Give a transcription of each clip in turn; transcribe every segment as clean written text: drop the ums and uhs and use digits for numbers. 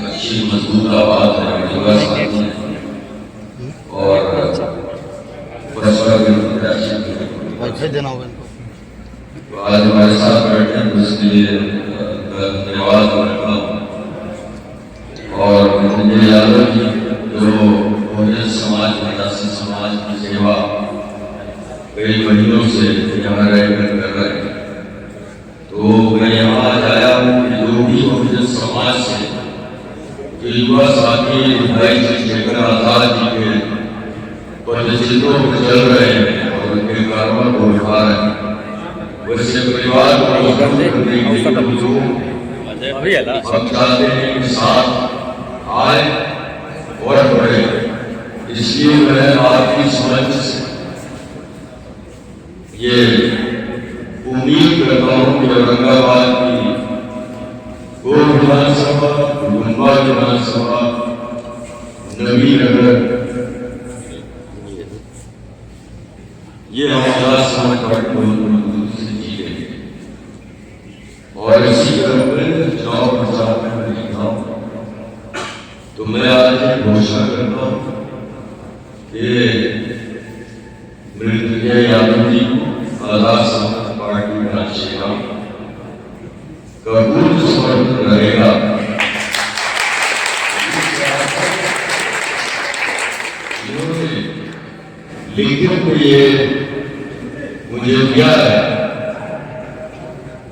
अच्छी मजबूत आवाज है, युवा साथी है और देना होगा इनको। तो आज हमारे साथ बैठे हैं, उसके लिए धन्यवाद करता हूँ। और संजय यादव जी जो बहुजन समाज निवासी समाज की सेवा कई महीनों से यहाँ रहकर कर रहे हैं, तो मैं यहाँ आज आया हूँ कि जो भी बहुजन समाज से जो युवा साथी भाई चंद्रशेखर आजाद जी के पदचिन्हों पर चल रहे हैं और उनके कारों को उठा रहे हैं, वैसे परिवार को हम चाहते हैं कि साथ आए और बढ़े। इसलिए मैं आपकी समझ से ये उम्मीद करता हूँ कि औरंगाबाद की गो विधानसभा, गुंबा विधानसभा, नवीनगर, ये हमारा समाज पार्टी से जीते और इसी तरह में चुनाव प्रचार में लिखा हूँ। तो मैं आज घोषणा करता हूँ कि मृत्युंजय यादव जी को आजाद समाज पार्टी का चेहरा का पूर्ण समर्थन रहेगा। लिखित में ये मुझे दिया है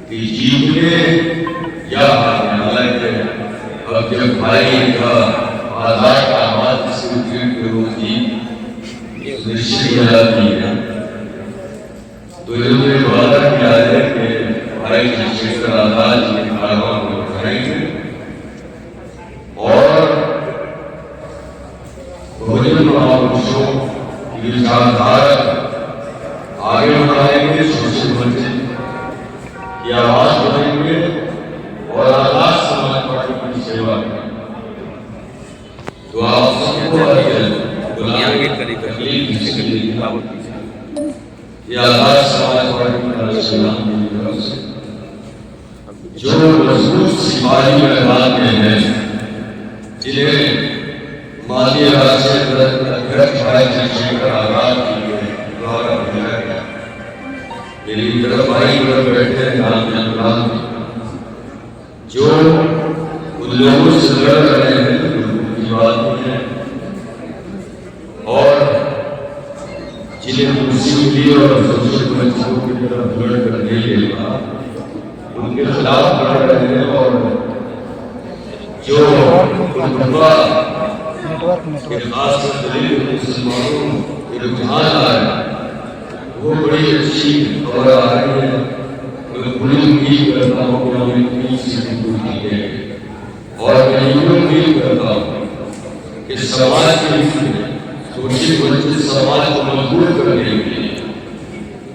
कि जीतने या हारने, अब जब भाई का आजाद का आवाज से निश्चित हो जाती है, तो इन्होंने वादा किया है कि भाई चंद्रशेखर आजाद जी के कारवां को उठाएंगे और बहुजन महापुरुषों की विचारधारा आगे बढ़ाएंगे, सोशल वंचित की आवाज बढ़ाएंगे और आजाद समाज पार्टी की सेवा करेंगे। तो आप सबको आजाद समाज पार्टी का जो मजबूत सिपाही मैदान में है, जिन्हें माननीय राष्ट्रीय अध्यक्ष भाई चंद्रशेखर आजाद जी के द्वारा भेजा गया, मेरी तरफ भाई तरफ बैठे हैं जो उन लोगों से लड़ रहे हैं की बात है और जिन्हें कुर्सी मिली और सोशल मंचों की तरफ बढ़ कर नहीं लेगा, उनके खिलाफ लड़ रहे हैं और जो खासकर दलित मुसलमानों के रुझान आ रहे हैं, वो बड़ी अच्छी खबर आ रही है। मैं बड़ी उम्मीद करता हूँ कि हम इतनी सीटें पूरी करेंगे और मैं ये उम्मीद करता हूँ कि समाज के हित में शोषित वंचित समाज को मजबूत करने के लिए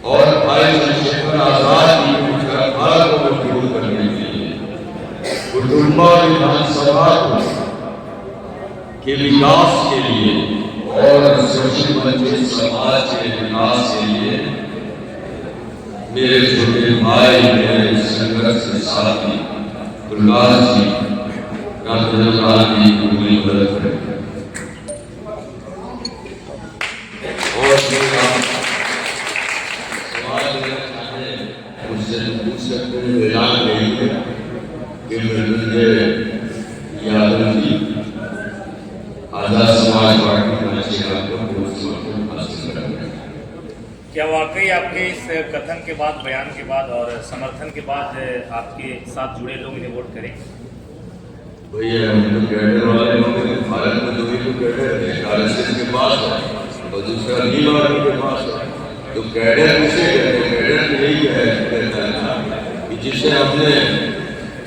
और भाई चंद्रशेखर आजाद की विचारधारा को मजबूत करने के लिए कुटुंबा विधानसभा के विकास के लिए और शोषित वंचित समाज के विकास के लिए मेरे छोटे भाई, मेरे संघर्ष के साथी प्रकाश जी, रामचंद्र जी की पूरी मदद करें और सवाल मुझसे पूछ सकते हैं, ऐलान नहीं है कि मृत्युंजय यादव जी आजाद समाज पार्टी का चेहरा को पूर्ण समर्थन हासिल करेंगे। क्या वाकई आपके इस कथन के बाद, बयान के बाद और समर्थन के बाद आपके साथ जुड़े लोग इन्हें वोट करेंगे? भैया हम तो कैडर वाले होंगे, भारत में जो भी लोग कैडर है आरएसएस के पास है और दूसरा नीलवाड़ी के पास है, तो कैडर किसे कहते हैं? कैडर तो यही कहता है ना कि जिसे हमने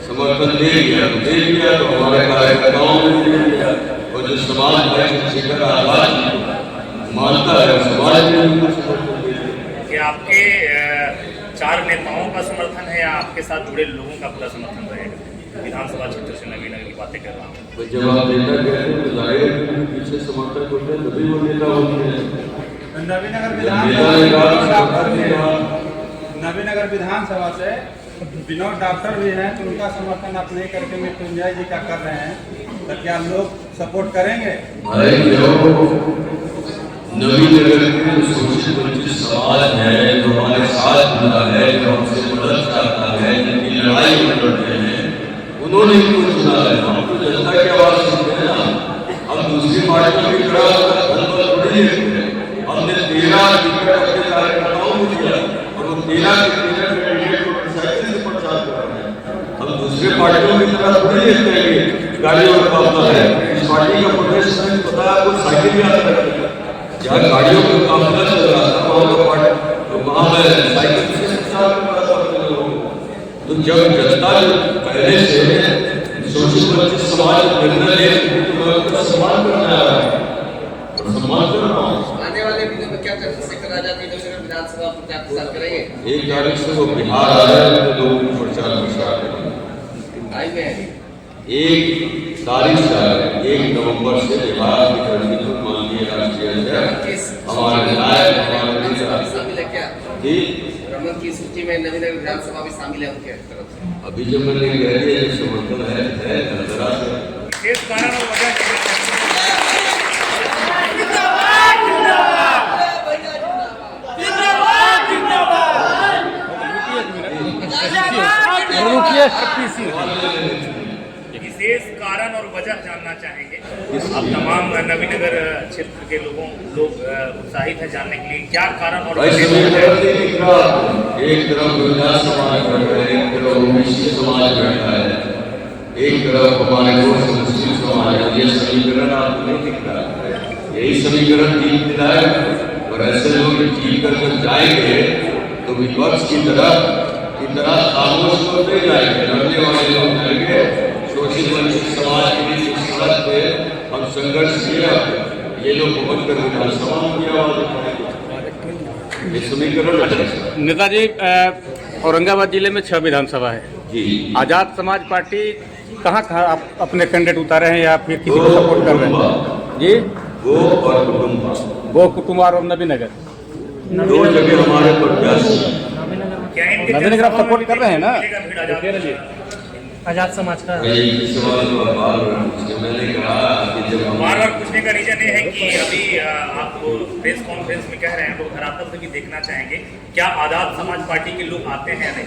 समर्थन दे दिया तो दे दिया, तो हमारे कार्यकर्ताओं ने दे दिया और जो समाज भाई चंद्रशेखर आजाद जी मानता है समाज में कि आपके 4 नेताओं का समर्थन है या आपके साथ जुड़े लोगों का पूरा समर्थन रहेगा? विधानसभा क्षेत्र से नवीनगर की बातें कर रहा हूँ। जब आप नेता कहते हैं तो जाहिर पीछे समर्थक होते हैं, तभी वो नेता होते हैं। नवीनगर विधानसभा से विनोद डॉक्टर भी हैं, तो उनका समर्थन आप नहीं करके मृत्युंजय जी का कर रहे हैं, तो क्या लोग सपोर्ट करेंगे? भाई जो नवीनगर के शोषित वंचित समाज है, जो हमारे साथ जुड़ा है, जो हमसे मदद चाहता है, जिनकी लड़ाई में लड़ते हैं, उन्होंने इनको चुना है। हम तो जनता की आवाज सुनते हैं ना, हम दूसरी पार्टियों की तरह धन पर थोड़ी देखते हैं। हमने 13 टिकट अपने कार्यकर्ताओं को दिया और वो 13 के 13 कैंडिडेट को प्रिसाइडली से प्रचार कर रहे हैं। हम दूसरे पार्टियों की तरह थोड़ी देखते हैं कि गाड़ियों का काफिला है। इस पार्टी का प्रोटेस्ट में पता है कुछ साइकिल भी आता है, जहाँ गाड़ियों का काफिला चल रहा था वहाँ का पार्टी तो वहाँ मैं साइकिल से प्रचार कर रहा था अपने लोगों को। तो जब जनता पहले से शोषित वंचित समाज निर्णय ले तो मैं उसका सम्मान करना है और सम्मान कर रहा हूँ। आने वाले दिनों में क्या चंद्रशेखर आजाद विधानसभा प्रचार प्रसार करेंगे? 1 तारीख से वो बिहार आ रहे हैं, तो लोग प्रचार प्रसार करेंगे। 1 तारीख से 1 नवंबर से बिहार की धरती पर माननीय राष्ट्रीय अध्यक्ष हमारे विधायक हमारे नेता शामिल है क्या? जी रमन की सूची में नवीनगर विधानसभा भी शामिल है उनके तरफ से? अभी जब मैंने कह दिया जो समर्थन है जरा से विशेष कारण और वजह विशेष कारण और वजह जानना चाहेंगे। आप तमाम नवीनगर क्षेत्र के लोग उत्साहित है जानने के लिए क्या कारण और एक तरफ गुजरात समाज बैठा है, एक तरफ ओबीसी समाज बैठा है, एक तरफ हमारे दोस्त मुस्लिम समाज है। ये समीकरण आपको नहीं दिख रहा है। यही समीकरण जीत दिलाए और ऐसे लोग जीत कर जब जाएंगे तो विपक्ष की तरह खामोश करते जाएंगे। लड़ने वाले लोग लड़ेंगे, शोषित वंचित समाज के लिए इस सड़क पे हम संघर्ष किया, ये लोग पहुंच कर विधानसभा में की आवाज उठाएंगे। ये समीकरण नेताजी औरंगाबाद जिले में 6 विधानसभा है जी। आजाद समाज पार्टी कहाँ आप अपने कैंडिडेट उतारे हैं या फिर किसी को सपोर्ट कर रहे हैं? जी वो और कुटुंब वो कुटुंबार और नबीनगर 2 जगह हमारे प्रत्याशी। नबीनगर आप सपोर्ट कर रहे हैं ना? आजाद समाज का मैंने कहा कि जब बार बार पूछने का रीजन ये है कि अभी आप प्रेस कॉन्फ्रेंस में कह रहे हैं, लोग धरातल से भी देखना चाहेंगे, क्या आजाद समाज पार्टी के लोग आते हैं या नहीं?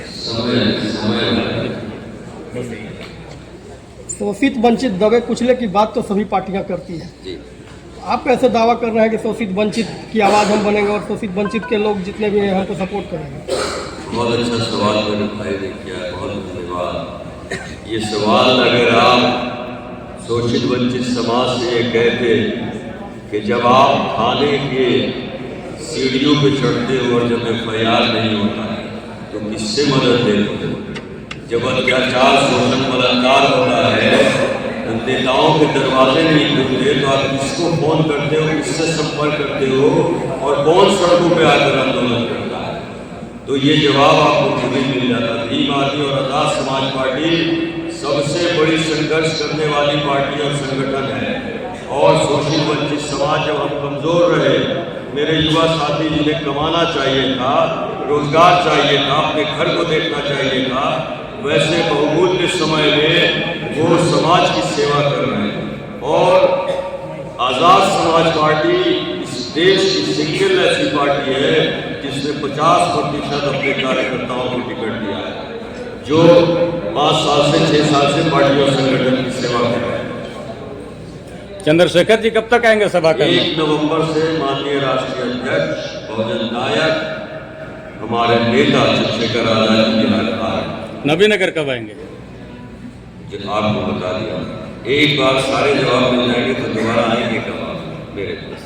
शोषित वंचित दबे कुचले की बात तो सभी पार्टियां करती है। आप कैसे दावा कर रहे हैं कि शोषित वंचित की आवाज़ हम बनेंगे और शोषित वंचित के लोग जितने भी हैं हमको सपोर्ट करेंगे? बहुत अच्छा सवाल मेरे भाई ने किया, बहुत धन्यवाद। ये सवाल अगर आप शोषित वंचित समाज से ये कहते कि जब आप थाने के सीढ़ियों पे चढ़ते हो और जब FIR नहीं होता है तो किससे मदद लेते हो? जब अत्याचार शोषण बलात्कार होता है, नेताओं के दरवाजे नहीं खुलते तो आप किसको फोन करते हो, किससे संपर्क करते हो और कौन सड़कों पे आकर आंदोलन करता है? तो ये जवाब आपको खुद ही मिल जाता। भीम आदमी और आजाद समाज पार्टी सबसे बड़ी संघर्ष करने वाली पार्टी और संगठन है। और शोषित वंचित समाज जब हम कमजोर रहे, मेरे युवा साथी जिन्हें कमाना चाहिए था, रोजगार चाहिए था, अपने घर को देखना चाहिए था, वैसे बहुमूल्य समय में वो समाज की सेवा कर रहे हैं। और आजाद समाज पार्टी इस देश की सिंगल ऐसी पार्टी है जिसने 50% अपने कार्यकर्ताओं को टिकट दिया है, जो 5 साल से 6 साल से पार्टी और संगठन की सेवा कर रहे हैं। चंद्रशेखर जी कब तक आएंगे सभा करने? 1 नवंबर से माननीय राष्ट्रीय अध्यक्ष बहुजन नायक हमारे नेता चंद्रशेखर आजाद जी बिहार आ रहे हैं। नबीनगर कब आएंगे? जो आपको बता दिया, एक बार सारे जवाब मिल जाएंगे तो दोबारा आएंगे कब आप मेरे पास?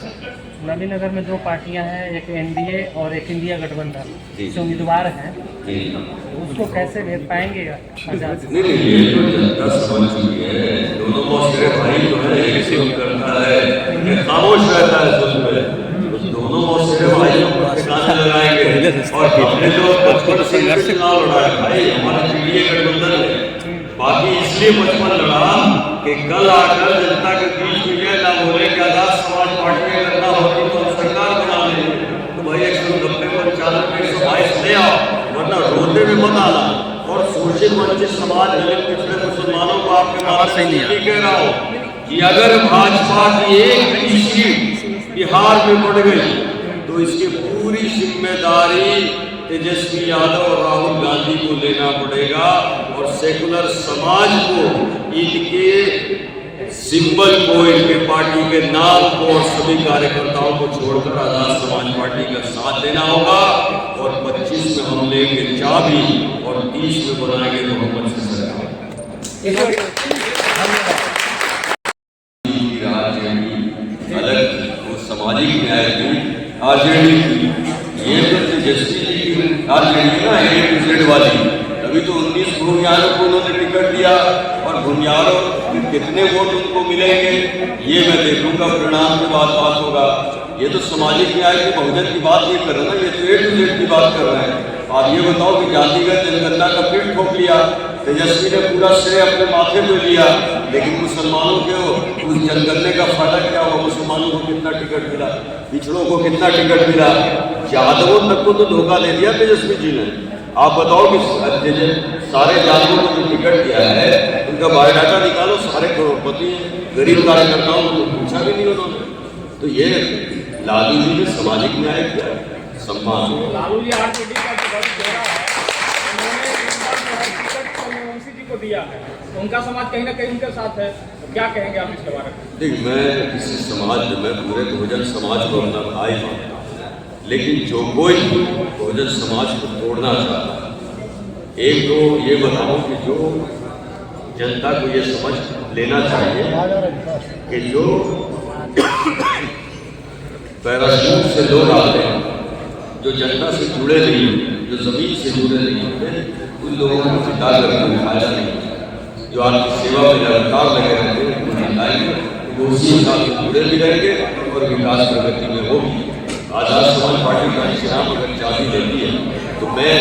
नवीनगर में 2 पार्टियां हैं, एक NDA और एक इंडिया गठबंधन जी। जो उम्मीदवार हैं, जी उसको कैसे भेज पाएंगे आजाद? नहीं, ये तो जनता समझ चुकी है। दोनों मौसरे भाई जो है एक से करता है, ये खामोश रहता है सुन पे, तो दोनों मौसरे भाइयों को ठिकाने लगाएंगे। और हमने जो 55 सीट से चुनाव लड़ा है भाई, हमारा इंडिया गठबंधन है, बाकी इसलिए 55 लड़ा कि कल आकर जनता के बीच में ये ना बोले कि आजाद समाज पार्टी में करना होगी तो हम सरकार बना लेंगे। तो भाई 190, 95, 122 ले आओ, वरना रोते में मत आना। और शोषित वंचित समाज दलित पिछड़े मुसलमानों को आपके माध्यम से ये कह रहा हूँ कि अगर भाजपा की एक भी सीट बिहार में बढ़ गई तो इसकी पूरी जिम्मेदारी तेजस्वी यादव और राहुल गांधी को लेना पड़ेगा और सेकुलर समाज को इनके सिंबल को, इनके पार्टी के नाम को और सभी कार्यकर्ताओं को छोड़कर आजाद समाज पार्टी का साथ देना होगा और 25 में हम लेंगे चाबी और 30 में बनाएंगे बहुमत से सरकार। अलग वो सामाजिक न्याय की आरजेडी की, ये तो तेजस्वी जी की आरजेडी ना A-Z वाली, अभी तो 19 भूमियारों को उन्होंने टिकट दिया और भूमियारों कितने वोट उनको मिलेंगे ये मैं देखूंगा, परिणाम के बाद बात होगा। ये तो सामाजिक न्याय के बहुजन की बात नहीं कर रहे ना, ये तो A-Z की बात कर रहे हैं। आप ये बताओ कि जातिगत जनगणना का पेट ठोक लिया, तेजस्वी ने पूरा श्रेय अपने माथे पे लिया, लेकिन मुसलमानों के उस जनगणने का फायदा क्या हुआ? मुसलमानों को कितना टिकट मिला, पिछड़ों को कितना टिकट मिला? यादवों तक को तो धोखा दे दिया तेजस्वी जी ने। आप बताओ कि सारे यादवों को जो टिकट दिया है उनका बायोडाटा निकालो, सारे करोड़पति गरीब कार्यकर्ताओं को पूछा भी नहीं उन्होंने। तो ये लालू जी ने सामाजिक न्याय किया, सम्मान। लालू जी आरजेडी का जो बड़ा चेहरा है, उन्होंने इस बार जो है टिकट वंशी जी को दिया है, उनका समाज कहीं ना कहीं उनके साथ है, तो क्या कहेंगे आप इसके बारे में? देखिए, मैं किसी समाज में पूरे बहुजन समाज को अपना भाई मानता हूं, लेकिन जो कोई बहुजन समाज को तोड़ना चाहता है, एक तो ये बताऊं कि जो जनता को ये समझ लेना चाहिए कि जो पैराशूट से लोग आते हैं, जो जनता से जुड़े नहीं होते, जो जमीन से जुड़े नहीं होते, उन लोगों को जिता करके फायदा नहीं होता। जो आपकी सेवा में लगातार लगे रहते हैं उनको जिताएंगे, वो उसी हिसाब से जुड़े भी रहेंगे और विकास प्रगति में होगी। आजाद समाज पार्टी का इस्लाम अगर चाबी देती है तो मैं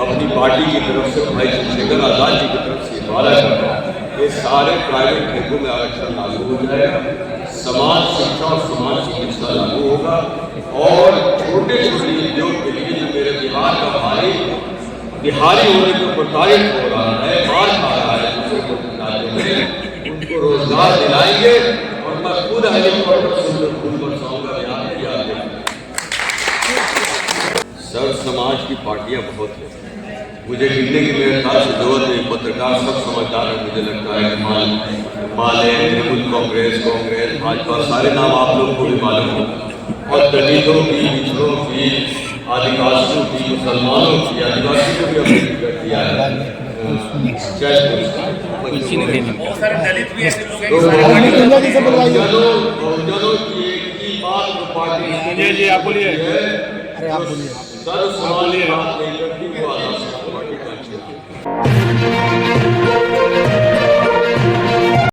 अपनी पार्टी की तरफ से भाई चंद्रशेखर आजाद जी की तरफ से वादा करता हूँ ये सारे प्राइवेट बैंकों में आरक्षण लागू हो जाएगा, समाज शिक्षा और समाज चिकित्सा लागू होगा और छोटे छोटे उद्योग के लिए जो मेरे बिहार का भाई बिहारी होने को प्रताड़ित हो रहा है, मार खा रहा है दूसरे राज्यों में, उनको रोजगार दिलाएंगे और मैं खुद हेलीकॉप्टर से फूल बरसाऊंगा बिहार में। याद है सर्व समाज की पार्टियां बहुत हैं, मुझे गिनने की मेरे ख्याल से जरूरत नहीं, पत्रकार सब समझदार है। मुझे लगता है कि माले, तृणमूल कांग्रेस, भाजपा, सारे नाम आप लोग को भी मालूम हो, और दलितों की, पिछड़ों की, आदिवासियों की, मुसलमानों की, आदिवासी को भी अपनी टिकट दिया है। बहुत सारे दलित भी ऐसे लोग की एक ही बात पार्टी जी आप बोलिए। सर्व समाज बात नहीं करती, वो आजाद समाज पार्टी का